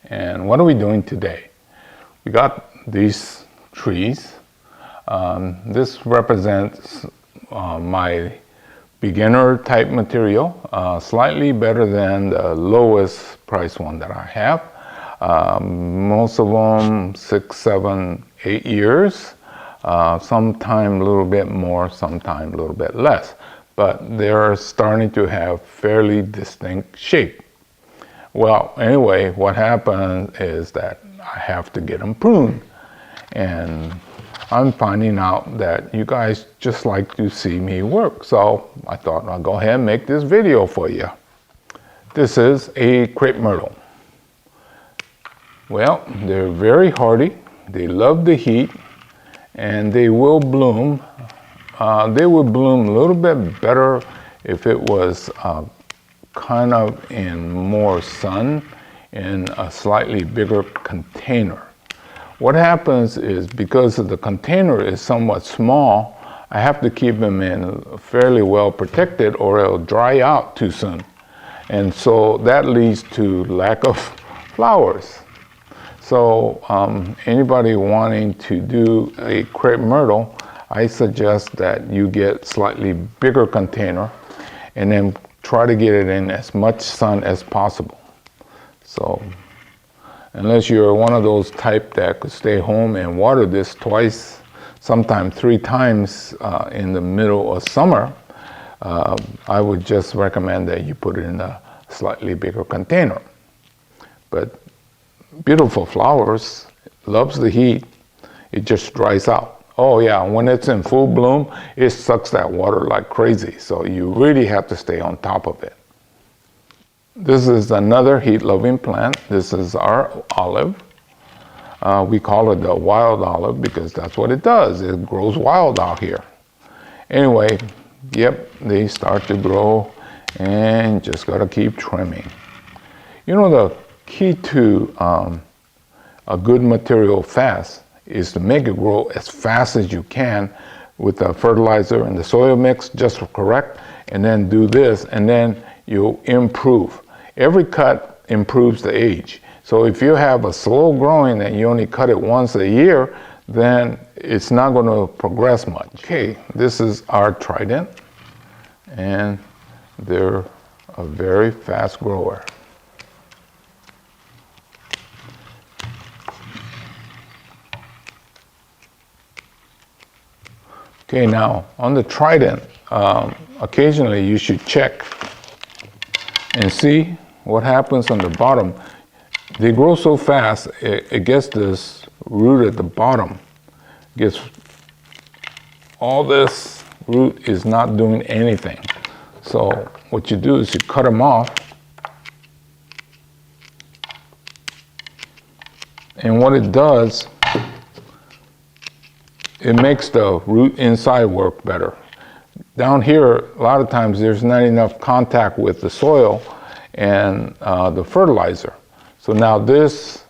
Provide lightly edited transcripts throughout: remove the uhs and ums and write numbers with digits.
And what are we doing today? We got these trees. This represents my beginner type material, slightly better than the lowest price one that I have. Most of them 6, 7, 8 years. Sometime a little bit more, sometime a little bit less. But they're starting to have fairly distinct shape. Well, anyway, what happened is that I have to get them pruned. And I'm finding out that you guys just like to see me work. So I thought I'll go ahead and make this video for you. This is a crepe myrtle. Well, they're very hardy. They love the heat and they will bloom. They would bloom a little bit better if it was kind of in more sun in a slightly bigger container. What happens is because the container is somewhat small, I have to keep them in fairly well protected or it'll dry out too soon. And so that leads to lack of flowers. So anybody wanting to do a crepe myrtle, I suggest that you get slightly bigger container and then try to get it in as much sun as possible. So unless you're one of those type that could stay home and water this twice, sometimes 3 times in the middle of summer, I would just recommend that you put it in a slightly bigger container. But beautiful flowers, loves the heat, it just dries out. Oh yeah, when it's in full bloom, it sucks that water like crazy. So you really have to stay on top of it. This is another heat-loving plant. This is our olive. We call it the wild olive because that's what it does. It grows wild out here. Anyway, yep, they start to grow and just gotta keep trimming. You know, the key to a good material fast is to make it grow as fast as you can with the fertilizer and the soil mix just correct, and then do this, and then you'll improve. Every cut improves the age. So if you have a slow growing and you only cut it once a year, then it's not going to progress much. Okay, this is our trident, and they're a very fast grower. Okay, now on the trident, occasionally you should check and see what happens on the bottom. They grow so fast, it gets this root at the bottom. Gets all this root is not doing anything. So what you do is you cut them off. And what it does, it makes the root inside work better. Down here, a lot of times there's not enough contact with the soil and the fertilizer. So now this,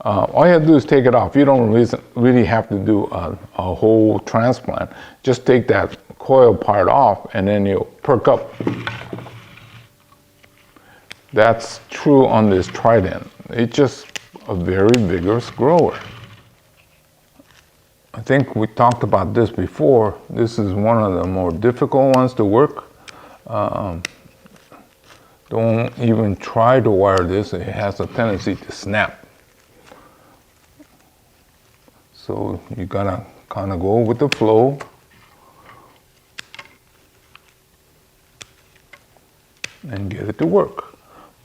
all you have to do is take it off. You don't really have to do a whole transplant. Just take that coil part off and then you'll perk up. That's true on this trident. It's just a very vigorous grower. I think we talked about this before. This is one of the more difficult ones to work. Don't even try to wire this. It has a tendency to snap. So you gotta kind of go with the flow. And get it to work.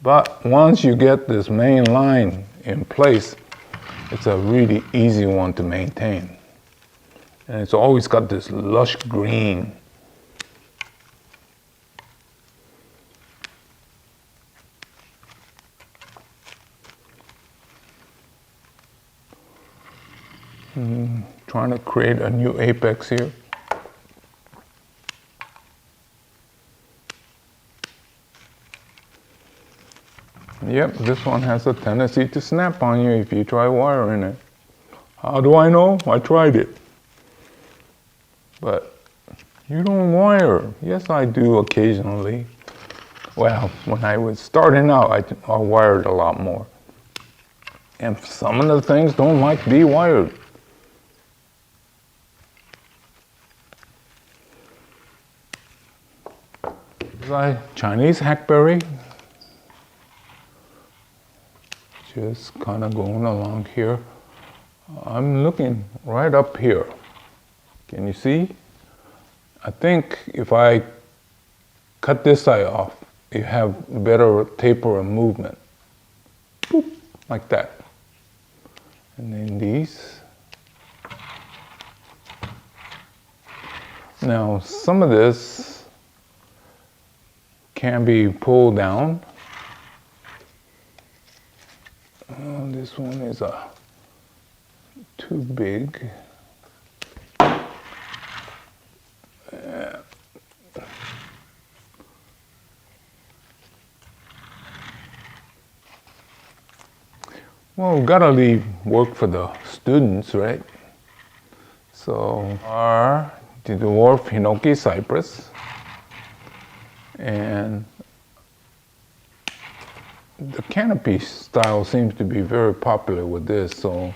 But once you get this main line in place, it's a really easy one to maintain. And it's always got this lush green. Trying to create a new apex here. Yep, this one has a tendency to snap on you if you try wiring it. How do I know? I tried it. But you don't wire. Yes, I do occasionally. Well, when I was starting out, I wired a lot more. And some of the things don't like be wired. Chinese hackberry. Just kind of going along here. I'm looking right up here. Can you see? I think if I cut this side off, you have better taper and movement. Boop, like that. And then these. Now, some of this can be pulled down. This one is too big. Well, we've got to leave work for the students, right? So, are the dwarf Hinoki cypress, and the canopy style seems to be very popular with this, so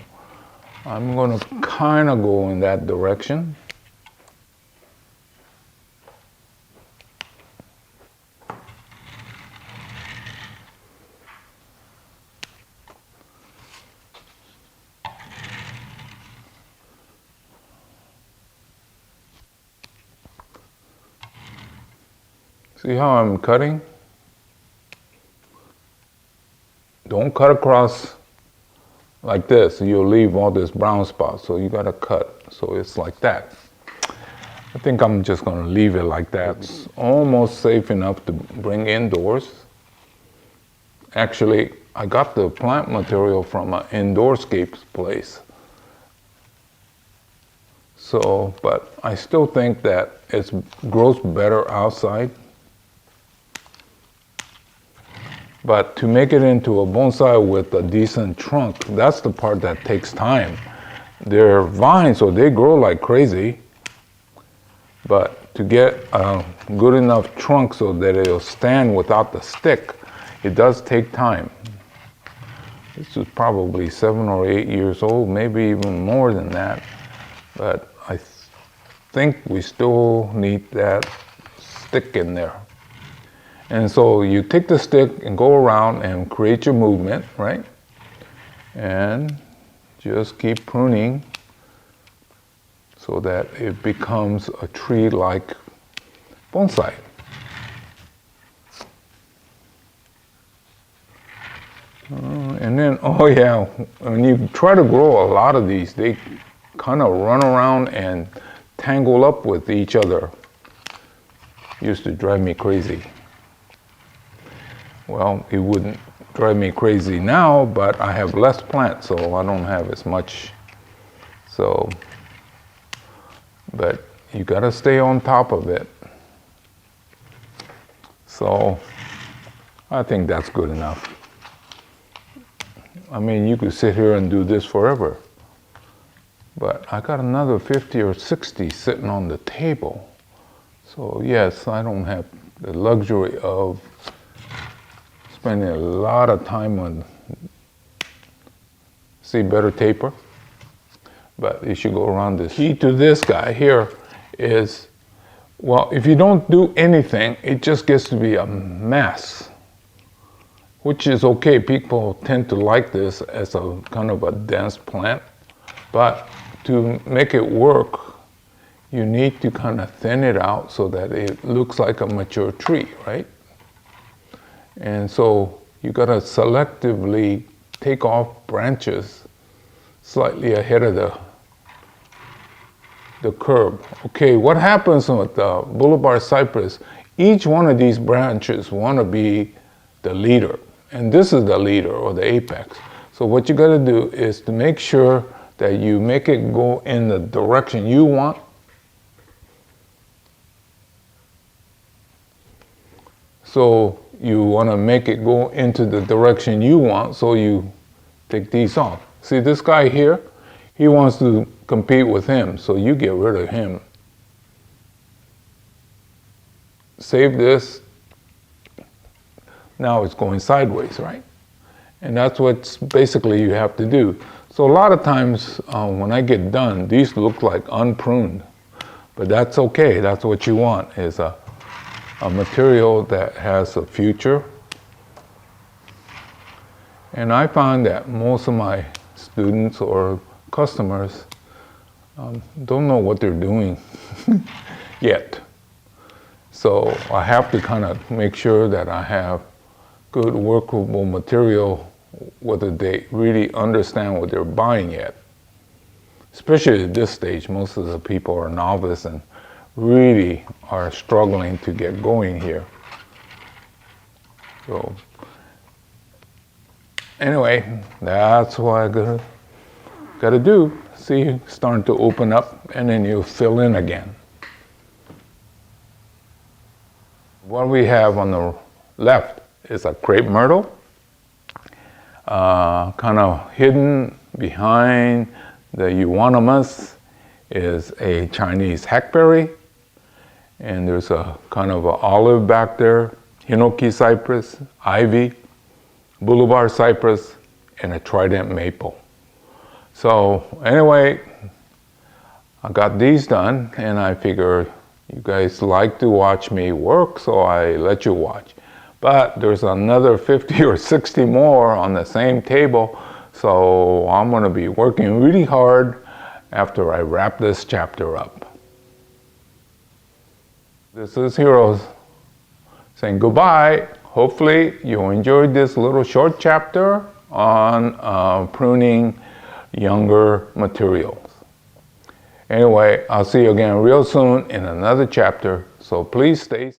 I'm going to kind of go in that direction. See how I'm cutting? Don't cut across like this. You'll leave all this brown spot. So you gotta cut. So it's like that. I think I'm just gonna leave it like that. It's almost safe enough to bring indoors. Actually, I got the plant material from an indoorscapes place. So, but I still think that it grows better outside. But to make it into a bonsai with a decent trunk, that's the part that takes time. They're vines, so they grow like crazy. But to get a good enough trunk so that it'll stand without the stick, it does take time. This is probably 7 or 8 years old, maybe even more than that. But I think we still need that stick in there. And so you take the stick and go around and create your movement, right? And just keep pruning so that it becomes a tree-like bonsai. And then, oh yeah, when you try to grow a lot of these, they kind of run around and tangle up with each other. Used to drive me crazy. Well, it wouldn't drive me crazy now, but I have less plants, so I don't have as much. So, but you gotta stay on top of it. So, I think that's good enough. I mean, you could sit here and do this forever. But I got another 50 or 60 sitting on the table. So yes, I don't have the luxury of spending a lot of time on, see, better taper. But you should go around this. Key to this guy here is, well, if you don't do anything, it just gets to be a mess. Which is okay, people tend to like this as a kind of a dense plant. But to make it work, you need to kind of thin it out so that it looks like a mature tree, right? And so you gotta selectively take off branches slightly ahead of the curb. Okay, what happens with the Boulevard Cypress, each one of these branches wanna be the leader. And this is the leader or the apex. So what you gotta do is to make sure that you make it go in the direction you want. So you want to make it go into the direction you want, so you take these off. See this guy here? He wants to compete with him, so you get rid of him. Save this. Now it's going sideways, right? And that's what basically you have to do. So a lot of times when I get done, these look like unpruned. But that's okay. That's what you want, is a material that has a future. And I find that most of my students or customers don't know what they're doing yet. So I have to kind of make sure that I have good workable material, whether they really understand what they're buying yet. Especially at this stage, most of the people are novice and really are struggling to get going here. So anyway, that's what I gotta do. See, starting to open up, and then you fill in again. What we have on the left is a crepe myrtle, kind of hidden behind the euonymus is a Chinese hackberry, and there's a kind of an olive back there, hinoki cypress, ivy, boulevard cypress, and a trident maple. So anyway, I got these done, and I figure you guys like to watch me work, so I let you watch. But there's another 50 or 60 more on the same table, so I'm going to be working really hard after I wrap this chapter up. This is Heroes saying goodbye. Hopefully you enjoyed this little short chapter on pruning younger materials. Anyway, I'll see you again real soon in another chapter, so please stay